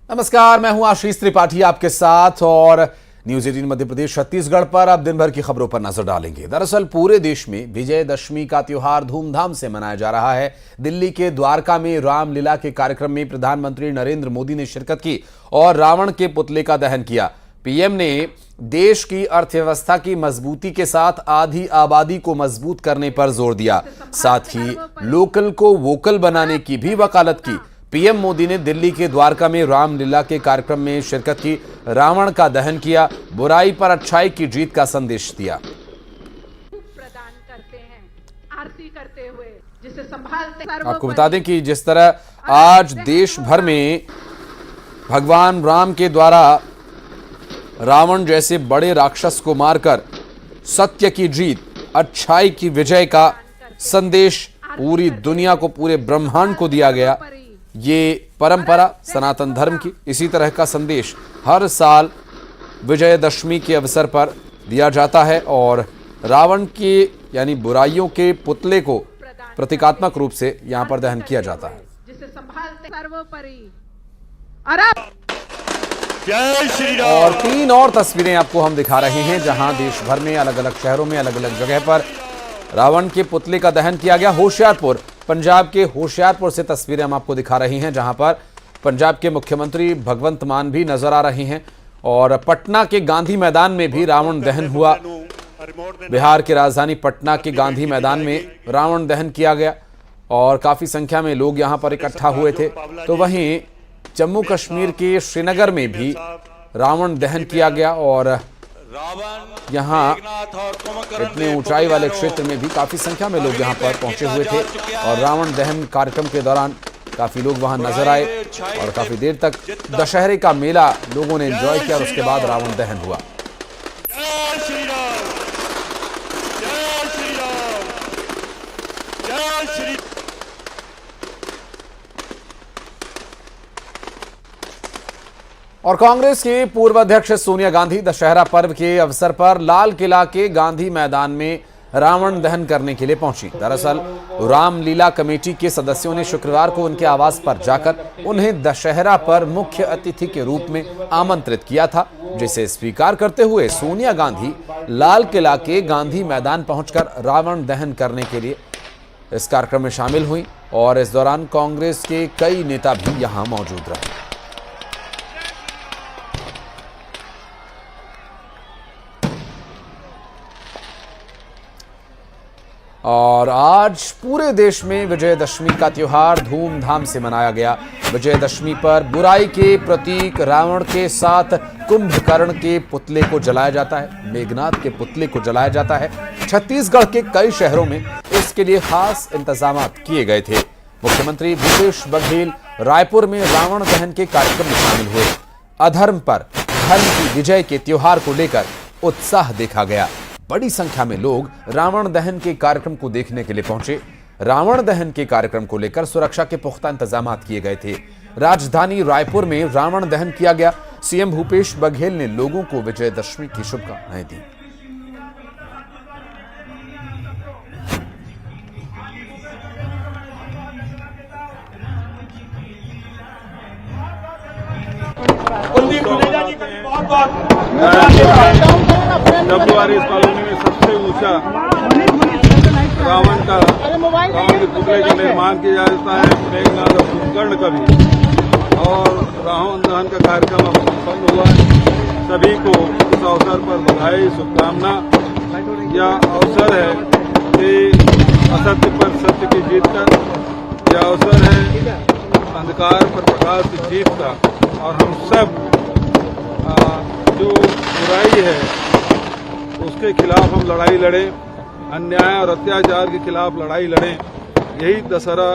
नमस्कार, मैं हूं आशीष त्रिपाठी आपके साथ और न्यूज 18 मध्य प्रदेश छत्तीसगढ़ पर अब दिन भर की खबरों पर नजर डालेंगे। दरअसल पूरे देश में विजयदशमी का त्योहार धूमधाम से मनाया जा रहा है। दिल्ली के द्वारका में रामलीला के कार्यक्रम में प्रधानमंत्री नरेंद्र मोदी ने शिरकत की और रावण के पुतले का दहन किया। पीएम ने देश की अर्थव्यवस्था की मजबूती के साथ आधी आबादी को मजबूत करने पर जोर दिया। साथ ही लोकल को वोकल बनाने की भी वकालत की। पीएम मोदी ने दिल्ली के द्वारका में रामलीला के कार्यक्रम में शिरकत की, रावण का दहन किया, बुराई पर अच्छाई की जीत का संदेश दिया। प्रदान करते हैं, आरती करते हुए जिसे संभालते। आपको बता दें कि जिस तरह आज देश भर में भगवान राम के द्वारा रावण जैसे बड़े राक्षस को मारकर सत्य की जीत, अच्छाई की विजय का संदेश पूरी दुनिया को, पूरे ब्रह्मांड को दिया गया। ये परंपरा सनातन धर्म की, इसी तरह का संदेश हर साल विजयदशमी के अवसर पर दिया जाता है और रावण के यानी बुराइयों के पुतले को प्रतीकात्मक रूप से यहां पर दहन किया जाता है। जिसे संभालते सर्वोपरि। जय श्री राम। और तीन और तस्वीरें आपको हम दिखा रहे हैं जहां देश भर में अलग अलग शहरों में अलग अलग जगह पर रावण के पुतले का दहन किया गया। होशियारपुर, पंजाब के होशियारपुर से तस्वीरें हम आपको दिखा रहे हैं जहां पर पंजाब के मुख्यमंत्री भगवंत मान भी नजर आ रहे हैं और पटना के गांधी मैदान में भी रावण दहन हुआ। बिहार की राजधानी पटना के गांधी मैदान में रावण दहन किया गया और काफी संख्या में लोग यहां पर इकट्ठा हुए थे। तो वहीं जम्मू कश्मीर के श्रीनगर में भी रावण दहन किया गया और यहाँ इतने ऊंचाई वाले क्षेत्र में भी काफी संख्या में लोग यहाँ पर पहुंचे हुए थे और रावण दहन कार्यक्रम के दौरान काफी लोग वहां नजर आए और काफी देर तक दशहरे का मेला लोगों ने एंजॉय किया और उसके बाद रावण दहन हुआ। जय श्री राम, जय श्री राम, जय श्री। और कांग्रेस की पूर्व अध्यक्ष सोनिया गांधी दशहरा पर्व के अवसर पर लाल किला के गांधी मैदान में रावण दहन करने के लिए पहुंची। दरअसल रामलीला कमेटी के सदस्यों ने शुक्रवार को उनके आवास पर जाकर उन्हें दशहरा पर मुख्य अतिथि के रूप में आमंत्रित किया था, जिसे स्वीकार करते हुए सोनिया गांधी लाल किला के गांधी मैदान पहुंचकर रावण दहन करने के लिए इस कार्यक्रम में शामिल हुई और इस दौरान कांग्रेस के कई नेता भी यहां मौजूद रहे। और आज पूरे देश में विजयदशमी का त्योहार धूमधाम से मनाया गया। विजयदशमी पर बुराई के प्रतीक रावण के साथ कुंभकर्ण के पुतले को जलाया जाता है, मेघनाथ के पुतले को जलाया जाता है। छत्तीसगढ़ के कई शहरों में इसके लिए खास इंतजाम किए गए थे। मुख्यमंत्री भूपेश बघेल रायपुर में रावण दहन के कार्यक्रम में शामिल हुए। अधर्म पर धर्म की विजय के त्योहार को लेकर उत्साह देखा गया। बड़ी संख्या में लोग रावण दहन के कार्यक्रम को देखने के लिए पहुंचे। रावण दहन के कार्यक्रम को लेकर सुरक्षा के पुख्ता इंतजाम किए गए थे। राजधानी रायपुर में रावण दहन किया गया। सीएम भूपेश बघेल ने लोगों को विजयदशमी की शुभकामनाएं दी। डब्ल्यूआर इस कॉलोनी में सबसे ऊंचा रावण का रावण के पुतले का निर्माण किया जाता है, मेघनाथ और कुंभकर्ण का भी। और रावण दहन का कार्यक्रम अब संपन्न हुआ है। सभी को इस अवसर पर बधाई, शुभकामना। यह अवसर है कि असत्य पर सत्य की जीत का, यह अवसर है अंधकार पर प्रकाश की जीत का। और हम सब जो बुराई है उसके खिलाफ हम लड़ाई लड़ें, अन्याय और अत्याचार के खिलाफ लड़ाई लड़ें। यही दशहरा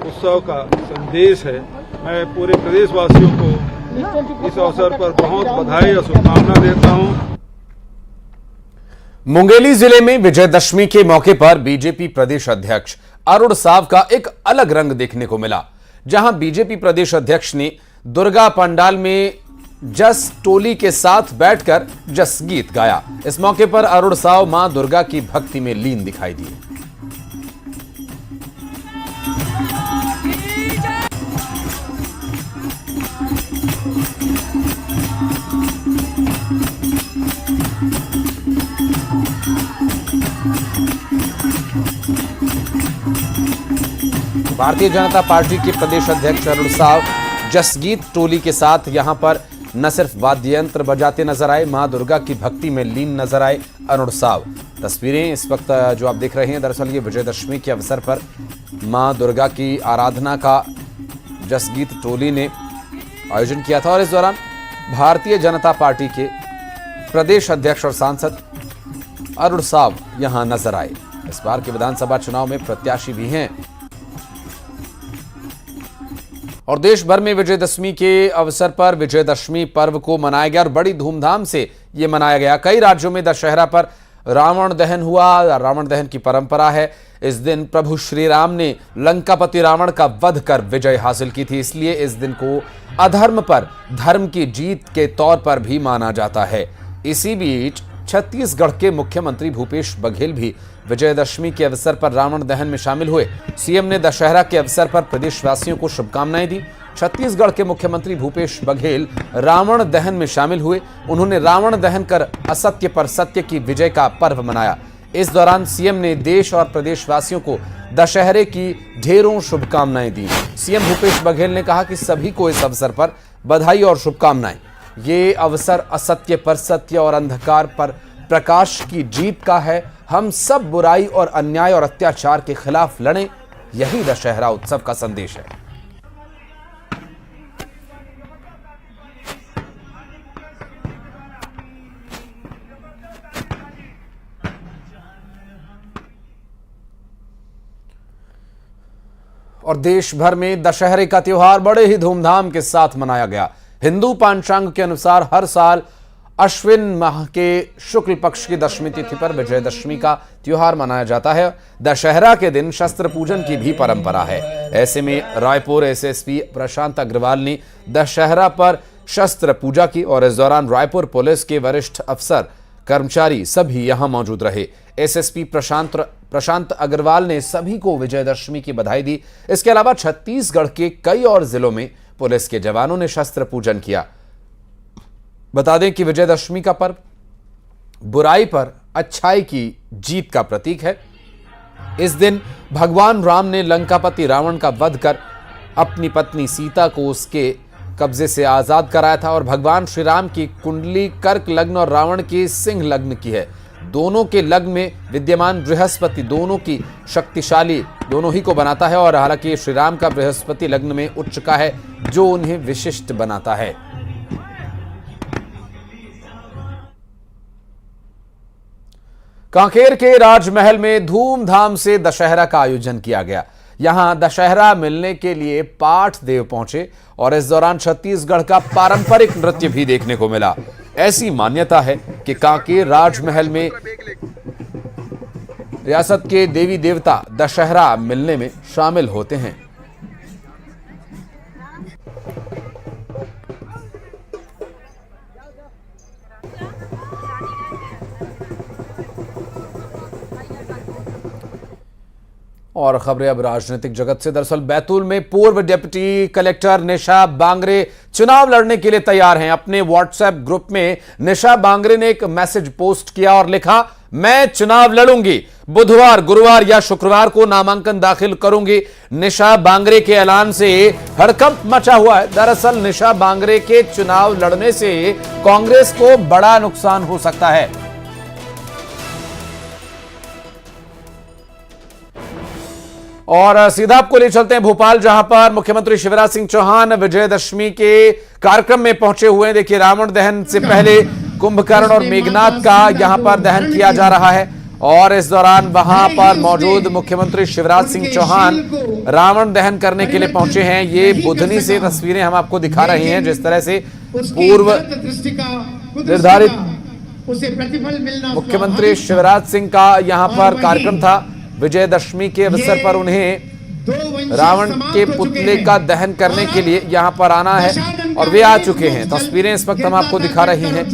उत्सव का संदेश है। मैं पूरे प्रदेशवासियों को इस अवसर पर बहुत बधाई और शुभकामना देता हूं। मुंगेली जिले में विजयदशमी के मौके पर बीजेपी प्रदेश अध्यक्ष अरुण साव का एक अलग रंग देखने को मिला, जहां बीजेपी प्रदेश अध्यक्ष ने दुर्गा पंडाल में जस टोली के साथ बैठकर जस गीत गाया। इस मौके पर अरुण साव मां दुर्गा की भक्ति में लीन दिखाई दिए। भारतीय जनता पार्टी के प्रदेश अध्यक्ष अरुण साव जसगीत टोली के साथ यहां पर न सिर्फ वाद्य यंत्र बजाते नजर आए, मां दुर्गा की भक्ति में लीन नजर आए अरुण साव। तस्वीरें इस वक्त जो आप देख रहे हैं, दरअसल ये विजयदशमी के अवसर पर मां दुर्गा की आराधना का जसगीत टोली ने आयोजन किया था और इस दौरान भारतीय जनता पार्टी के प्रदेश अध्यक्ष और सांसद अरुण साव यहां नजर आए। इस बार के विधानसभा चुनाव में प्रत्याशी भी हैं और देश भर में विजयदशमी के अवसर पर विजयदशमी पर्व को मनाया गया और बड़ी धूमधाम से यह मनाया गया। कई राज्यों में दशहरा पर रावण दहन हुआ। रावण दहन की परंपरा है। इस दिन प्रभु श्री राम ने लंकापति रावण का वध कर विजय हासिल की थी, इसलिए इस दिन को अधर्म पर धर्म की जीत के तौर पर भी माना जाता है। इसी बीच छत्तीसगढ़ के मुख्यमंत्री भूपेश बघेल भी विजयदशमी के अवसर पर रावण दहन में शामिल हुए। सीएम ने दशहरा के अवसर पर प्रदेशवासियों को शुभकामनाएं दी। छत्तीसगढ़ के मुख्यमंत्री भूपेश बघेल रावण दहन में शामिल हुए। उन्होंने रावण दहन कर असत्य पर सत्य की विजय का पर्व मनाया। इस दौरान सीएम ने देश और प्रदेशवासियों को दशहरे की ढेरों शुभकामनाएं दी। सीएम भूपेश बघेल ने कहा कि सभी को इस अवसर पर बधाई और शुभकामनाएं। ये अवसर असत्य पर सत्य और अंधकार पर प्रकाश की जीत का है। हम सब बुराई और अन्याय और अत्याचार के खिलाफ लड़ें, यही दशहरा उत्सव का संदेश है। और देश भर में दशहरे का त्योहार बड़े ही धूमधाम के साथ मनाया गया। हिंदू पंचांग के अनुसार हर साल अश्विन माह के शुक्ल पक्ष की दशमी तिथि पर विजयदशमी का त्योहार मनाया जाता है। दशहरा के दिन शस्त्र पूजन की भी परंपरा है। ऐसे में रायपुर एसएसपी प्रशांत अग्रवाल ने दशहरा पर शस्त्र पूजा की और इस दौरान रायपुर पुलिस के वरिष्ठ अफसर कर्मचारी सभी यहां मौजूद रहे। एसएसपी प्रशांत अग्रवाल ने सभी को विजयदशमी की बधाई दी। इसके अलावा छत्तीसगढ़ के कई और जिलों में पुलिस के जवानों ने शस्त्र पूजन किया। बता दें कि विजयदशमी का पर्व बुराई पर अच्छाई की जीत का प्रतीक है। इस दिन भगवान राम ने लंकापति रावण का वध कर अपनी पत्नी सीता को उसके कब्जे से आजाद कराया था और भगवान श्री राम की कुंडली कर्क लग्न और रावण की सिंह लग्न की है। दोनों के लग्न में विद्यमान बृहस्पति दोनों की शक्तिशाली दोनों ही को बनाता है और हालांकि श्री राम का बृहस्पति लग्न में उच्च का है, जो उन्हें विशिष्ट बनाता है। कांकेर के राजमहल में धूमधाम से दशहरा का आयोजन किया गया। यहां दशहरा मिलने के लिए पाठ देव पहुंचे और इस दौरान छत्तीसगढ़ का पारंपरिक नृत्य भी देखने को मिला। ऐसी मान्यता है कि कांकेर राजमहल में रियासत के देवी देवता दशहरा मिलने में शामिल होते हैं। और खबरें अब राजनीतिक जगत से। दरअसल बैतूल में पूर्व डिप्टी कलेक्टर निशा बांगरे चुनाव लड़ने के लिए तैयार हैं। अपने व्हाट्सएप ग्रुप में निशा बांगरे ने एक मैसेज पोस्ट किया और लिखा, मैं चुनाव लड़ूंगी, बुधवार, गुरुवार या शुक्रवार को नामांकन दाखिल करूंगी। निशा बांगरे के ऐलान से हड़कंप मचा हुआ है। दरअसल निशा बांगरे के चुनाव लड़ने से कांग्रेस को बड़ा नुकसान हो सकता है। और सीधा आपको ले चलते हैं भोपाल, जहां पर मुख्यमंत्री शिवराज सिंह चौहान विजयदशमी के कार्यक्रम में पहुंचे हुए हैं। देखिए, रावण दहन से पहले कुंभकर्ण और मेघनाथ का यहां पर दहन किया जा रहा है और इस दौरान वहां पर मौजूद मुख्यमंत्री शिवराज सिंह चौहान रावण दहन करने के लिए पहुंचे हैं। ये बुधनी से तस्वीरें हम आपको दिखा रहे हैं, जिस तरह से पूर्व निर्धारित मुख्यमंत्री शिवराज सिंह का यहां पर कार्यक्रम था। विजयदशमी के अवसर पर उन्हें रावण के पुतले का दहन करने के लिए यहां पर आना है और वे आ चुके हैं। तस्वीरें इस वक्त हम आपको दिखा रही हैं।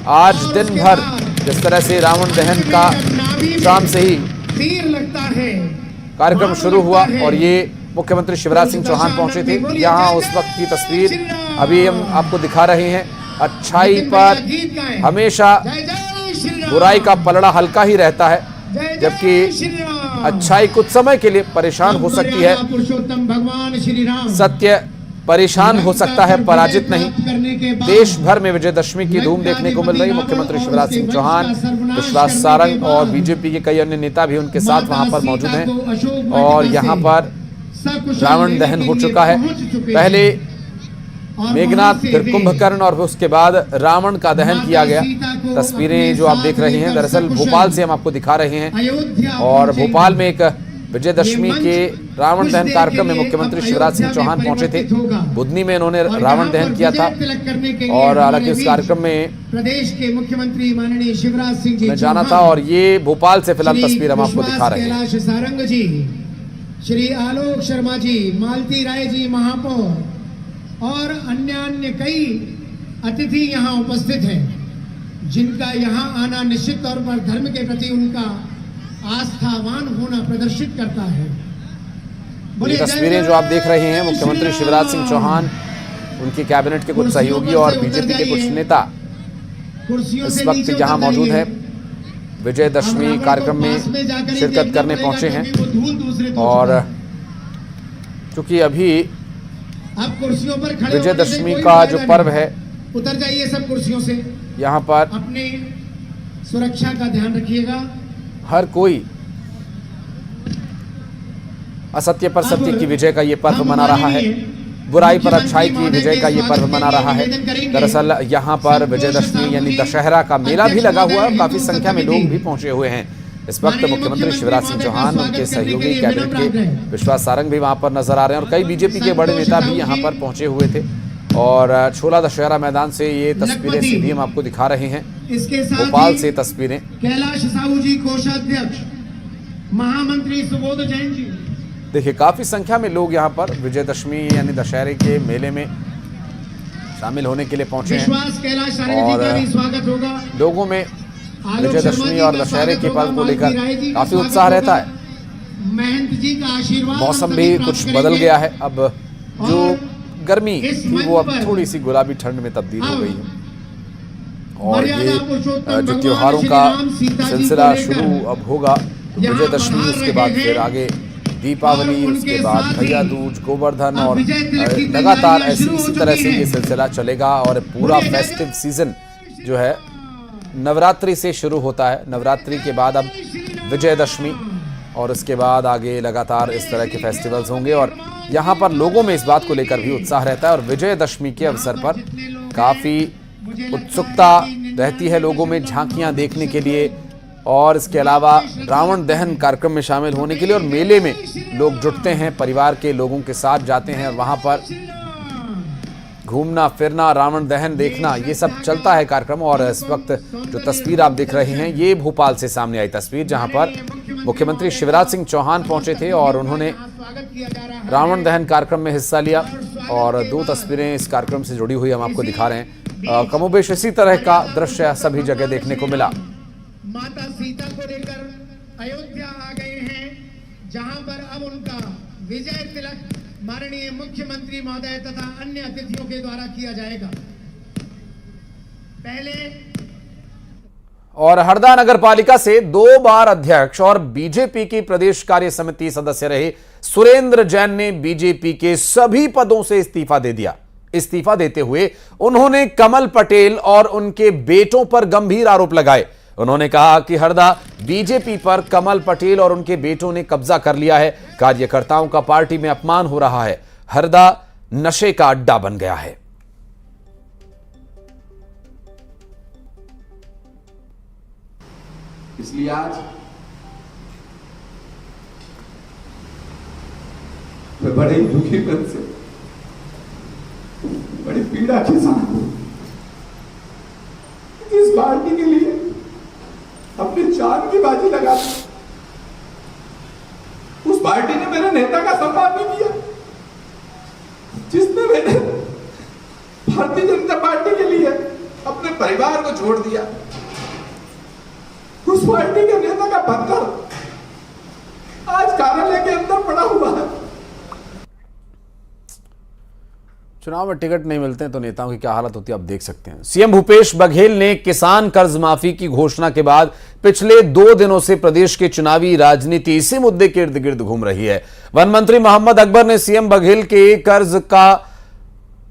आज दिन भर जिस तरह से रावण दहन का शाम से ही कार्यक्रम शुरू हुआ और ये मुख्यमंत्री शिवराज सिंह चौहान पहुंचे थे। यहां उस वक्त की तस्वीर अभी हम आपको दिखा रहे हैं। अच्छाई पर हमेशा बुराई का पलड़ा हल्का ही रहता है, जबकि अच्छाई कुछ समय के लिए परेशान हो सकती है, पुरुषोत्तम भगवान श्री राम सत्य परेशान हो सकता है, पराजित नहीं। देश भर में विजयदशमी की धूम देखने को मिल रही है। मुख्यमंत्री शिवराज सिंह चौहान, विश्वास सारंग और बीजेपी के कई अन्य नेता भी उनके साथ वहां पर मौजूद हैं और यहां पर रावण दहन हो चुका है। पहले मेघनाथ, फिर कुंभकर्ण और उसके बाद रावण का दहन किया गया। तस्वीरें जो आप देख रहे हैं दरअसल भोपाल से हम आपको दिखा रहे हैं और भोपाल में एक विजयदशमी के रावण दहन कार्यक्रम में मुख्यमंत्री शिवराज सिंह चौहान पहुंचे थे। बुधनी में इन्होंने रावण दहन किया था और हालांकि इस कार्यक्रम में प्रदेश के मुख्यमंत्री माननीय शिवराज सिंह जी मैं जाना था और ये भोपाल से फिलहाल तस्वीर हम आपको दिखा रहे हैं। कैलाश सारंग जी, श्री आलोक शर्मा जी, मालती राय जी महापौर और अन्य कई अतिथि यहाँ उपस्थित हैं, जिनका यहाँ आना निश्चित तौर पर धर्म के प्रति उनका आस्थावान होना प्रदर्शित करता है। ये तस्वीरें जो आप देख रहे हैं मुख्यमंत्री शिवराज सिंह चौहान, उनके कैबिनेट के कुछ सहयोगी और बीजेपी के कुछ नेता इस वक्त यहाँ मौजूद है। विजयदशमी कार्यक्रम में शिरकत करने पहुंचे हैं और चूंकि अभी कुर्सियों पर खड़े विजयदशमी का जो पर्व है, उतर जाइए सब कुर्सियों से, यहाँ पर अपनी सुरक्षा का ध्यान रखिएगा। हर कोई असत्य पर सत्य की विजय का ये पर्व मना रहा है, बुराई पर अच्छाई की विजय का ये पर्व मना रहा है। दरअसल यहाँ पर विजयदशमी यानी दशहरा का मेला भी लगा हुआ है, काफी संख्या में लोग भी पहुंचे हुए हैं। इस वक्त मुख्यमंत्री शिवराज सिंह चौहान, उनके सहयोगी कैबिनेट के विश्वास सारंग भी वहां पर नजर आ रहे हैं और कई बीजेपी के बड़े नेता भी यहाँ पर पहुंचे हुए थे। और छोला दशहरा मैदान से ये तस्वीरें सीधी हम आपको दिखा रहे हैं, भोपाल से तस्वीरें। कैलाश साहू जी कोषाध्यक्ष, महामंत्री सुबोध जैन जी, देखिए काफी संख्या में लोग यहाँ पर विजयदशमी यानी दशहरे के मेले में शामिल होने के लिए पहुंचे हैं और स्वागत होगा। लोगों में विजयदशमी और दशहरे के पर्व को लेकर काफी उत्साह रहता है। महंत जी का आशीर्वाद मौसम भी कुछ बदल गया है, अब जो गर्मी थी वो अब थोड़ी सी गुलाबी ठंड में तब्दील हो गई है और ये जो त्योहारों का सिलसिला शुरू अब होगा, विजयदशमी, उसके बाद फिर आगे दीपावली, उसके बाद भैया दूज, गोवर्धन और लगातार इसी तरह से ये सिलसिला चलेगा और पूरा फेस्टिव सीजन जो है नवरात्रि से शुरू होता है। नवरात्रि के बाद अब विजयदशमी और उसके बाद आगे लगातार इस तरह के फेस्टिवल्स होंगे और यहाँ पर लोगों में इस बात को लेकर भी उत्साह रहता है और विजयदशमी के अवसर पर काफ़ी उत्सुकता रहती है लोगों में झांकियाँ देखने के लिए और इसके अलावा रावण दहन कार्यक्रम में शामिल होने के लिए। और मेले में लोग जुटते हैं, परिवार के लोगों के साथ जाते हैं और वहाँ पर घूमना फिरना, रावण दहन देखना, ये सब चलता है कार्यक्रम। और इस वक्त जो तस्वीर आप देख रहे हैं ये भोपाल से सामने आई तस्वीर, जहां पर मुख्यमंत्री शिवराज सिंह चौहान पहुंचे थे और उन्होंने रावण दहन कार्यक्रम में हिस्सा लिया और दो तस्वीरें इस कार्यक्रम से जुड़ी हुई हम आपको दिखा रहे हैं। कमोबेश इसी तरह का दृश्य सभी जगह देखने को मिला। माता सीता को लेकर अयोध्या आ गए हैं, जहां पर अब उनका विजय तिलक माननीय मुख्यमंत्री महोदय तथा अन्य अतिथियों के द्वारा किया जाएगा। पहले और हरदा नगर पालिका से 2 बार अध्यक्ष और बीजेपी की प्रदेश कार्य समिति सदस्य रहे सुरेंद्र जैन ने बीजेपी के सभी पदों से इस्तीफा दे दिया। इस्तीफा देते हुए उन्होंने कमल पटेल और उनके बेटों पर गंभीर आरोप लगाए। उन्होंने कहा कि हरदा बीजेपी पर कमल पटेल और उनके बेटों ने कब्जा कर लिया है, कार्यकर्ताओं का पार्टी में अपमान हो रहा है, हरदा नशे का अड्डा बन गया है। इसलिए आज मैं बड़े ही दुखी मन से, बड़ी पीड़ा के साथ इस पार्टी के लिए अपनी जान की बाजी लगा दी। उस पार्टी ने मेरे नेता का सम्मान नहीं किया, जिसने मैंने भारतीय जनता पार्टी के लिए अपने परिवार को छोड़ दिया। उस पार्टी के नेता का पत्थर आज कार्यालय के अंदर पड़ा हुआ है। चुनाव में टिकट नहीं मिलते हैं तो नेताओं की क्या हालत होती है आप देख सकते हैं। सीएम भूपेश बघेल ने किसान कर्ज माफी की घोषणा के बाद पिछले 2 दिनों से प्रदेश की चुनावी राजनीति इसी मुद्दे के इर्द गिर्द घूम रही है। वन मंत्री मोहम्मद अकबर ने सीएम बघेल के कर्ज का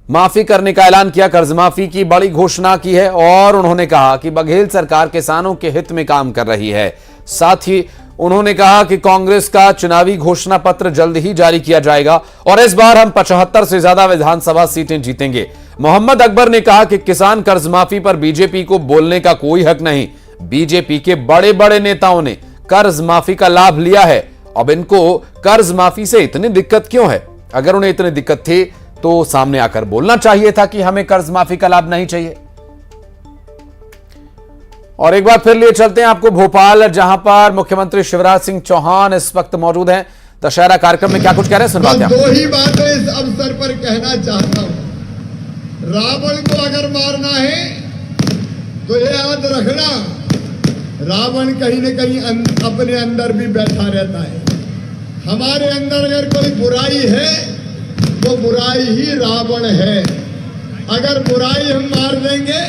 माफी करने का ऐलान किया, कर्ज माफी की बड़ी घोषणा की है और उन्होंने कहा कि बघेल सरकार किसानों के हित में काम कर रही है। साथ ही उन्होंने कहा कि कांग्रेस का चुनावी घोषणा पत्र जल्द ही जारी किया जाएगा और इस बार हम 75 से ज्यादा विधानसभा सीटें जीतेंगे। मोहम्मद अकबर ने कहा कि किसान कर्ज माफी पर बीजेपी को बोलने का कोई हक नहीं। बीजेपी के बड़े बड़े नेताओं ने कर्ज माफी का लाभ लिया है। अब इनको कर्ज माफी से इतनी दिक्कत क्यों है? अगर उन्हें इतनी दिक्कत थी तो सामने आकर बोलना चाहिए था कि हमें कर्ज माफी का लाभ नहीं चाहिए। और एक बार फिर लिए चलते हैं आपको भोपाल, जहां पर मुख्यमंत्री शिवराज सिंह चौहान इस वक्त मौजूद हैं। दशहरा कार्यक्रम में क्या कुछ कह रहे हैं सुनवाते हैं। 2 ही बातें इस अवसर पर कहना चाहता हूं। रावण को अगर मारना है तो ये याद रखना, रावण कहीं न कहीं अपने अंदर भी बैठा रहता है। हमारे अंदर अगर कोई बुराई है तो बुराई ही रावण है। अगर बुराई हम मार देंगे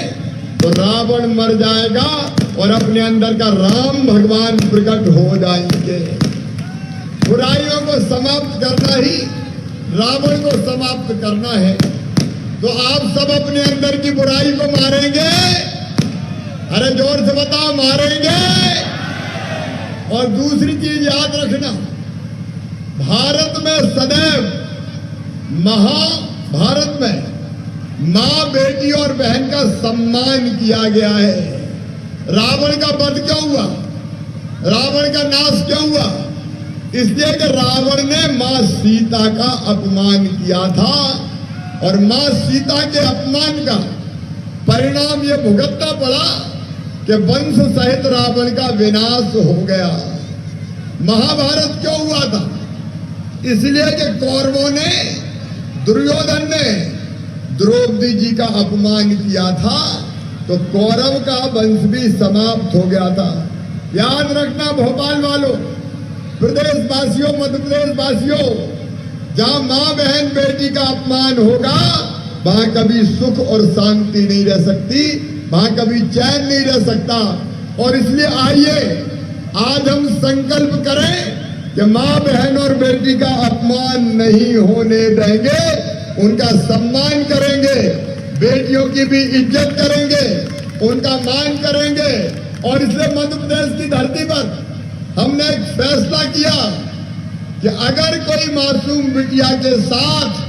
तो रावण मर जाएगा और अपने अंदर का राम भगवान प्रकट हो जाएंगे। बुराइयों को समाप्त करना ही रावण को समाप्त करना है। तो आप सब अपने अंदर की बुराई को मारेंगे? अरे जोर से बताओ, मारेंगे? और दूसरी चीज याद रखना, भारत में सदैव महाभारत में मां, बेटी और बहन का सम्मान किया गया है। रावण का वध क्यों हुआ? रावण का नाश क्यों हुआ? इसलिए कि रावण ने मां सीता का अपमान किया था और मां सीता के अपमान का परिणाम यह भुगतना पड़ा कि वंश सहित रावण का विनाश हो गया। महाभारत क्यों हुआ था? इसलिए कि कौरवों ने, दुर्योधन ने द्रौपदी जी का अपमान किया था तो कौरव का वंश भी समाप्त हो गया था। याद रखना भोपाल वालों, प्रदेश वासियों, मध्य प्रदेश वासियों, जहां मां, बहन, बेटी का अपमान होगा वहां कभी सुख और शांति नहीं रह सकती, वहां कभी चैन नहीं रह सकता। और इसलिए आइए आज हम संकल्प करें कि मां, बहन और बेटी का अपमान नहीं होने देंगे, उनका सम्मान करेंगे, बेटियों की भी इज्जत करेंगे, उनका मान करेंगे। और इसलिए मध्य प्रदेश की धरती पर हमने एक फैसला किया कि अगर कोई मासूम बिटिया के साथ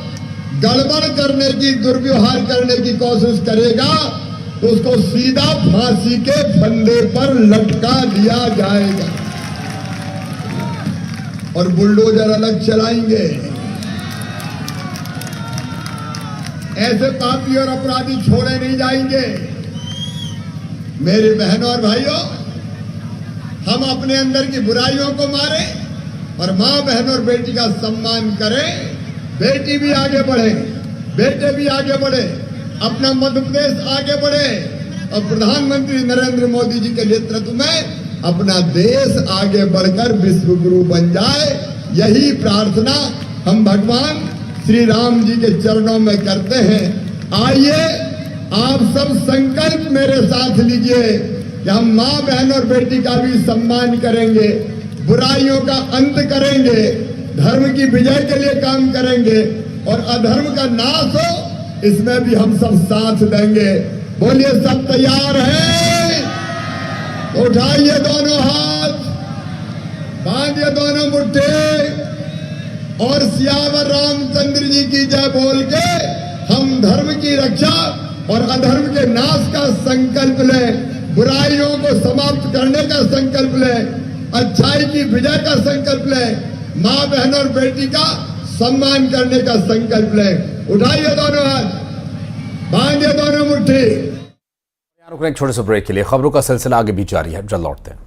गड़बड़ करने की, दुर्व्यवहार करने की कोशिश करेगा तो उसको सीधा फांसी के फंदे पर लटका दिया जाएगा और बुलडोजर अलग चलाएंगे। ऐसे पापी और अपराधी छोड़े नहीं जाएंगे। मेरे बहनों और भाइयों, हम अपने अंदर की बुराइयों को मारें और मां, बहन और बेटी का सम्मान करें। बेटी भी आगे बढ़े, बेटे भी आगे बढ़े, अपना मध्य प्रदेश आगे बढ़े और प्रधानमंत्री नरेंद्र मोदी जी के नेतृत्व में अपना देश आगे बढ़कर विश्व गुरु बन जाए। यही प्रार्थना हम भगवान श्री राम जी के चरणों में करते हैं। आइए आप सब संकल्प मेरे साथ लीजिए कि हम मां, बहन और बेटी का भी सम्मान करेंगे, बुराइयों का अंत करेंगे, धर्म की विजय के लिए काम करेंगे और अधर्म का नाश हो इसमें भी हम सब साथ देंगे। बोलिए, सब तैयार हैं? उठाइए दोनों हाथ, बांधिए दोनों मुट्ठी और सियावर रामचंद्र जी की जय बोल के हम धर्म की रक्षा और अधर्म के नाश का संकल्प लें, बुराइयों को समाप्त करने का संकल्प लें, अच्छाई की विजय का संकल्प लें, मां, बहन और बेटी का सम्मान करने का संकल्प लें। उठाइए दोनों हाथ, बांधिए दोनों मुट्ठी। रुक रहे एक छोटे से ब्रेक के लिए। खबरों का सिलसिला आगे भी जारी है, जल्द लौटते हैं।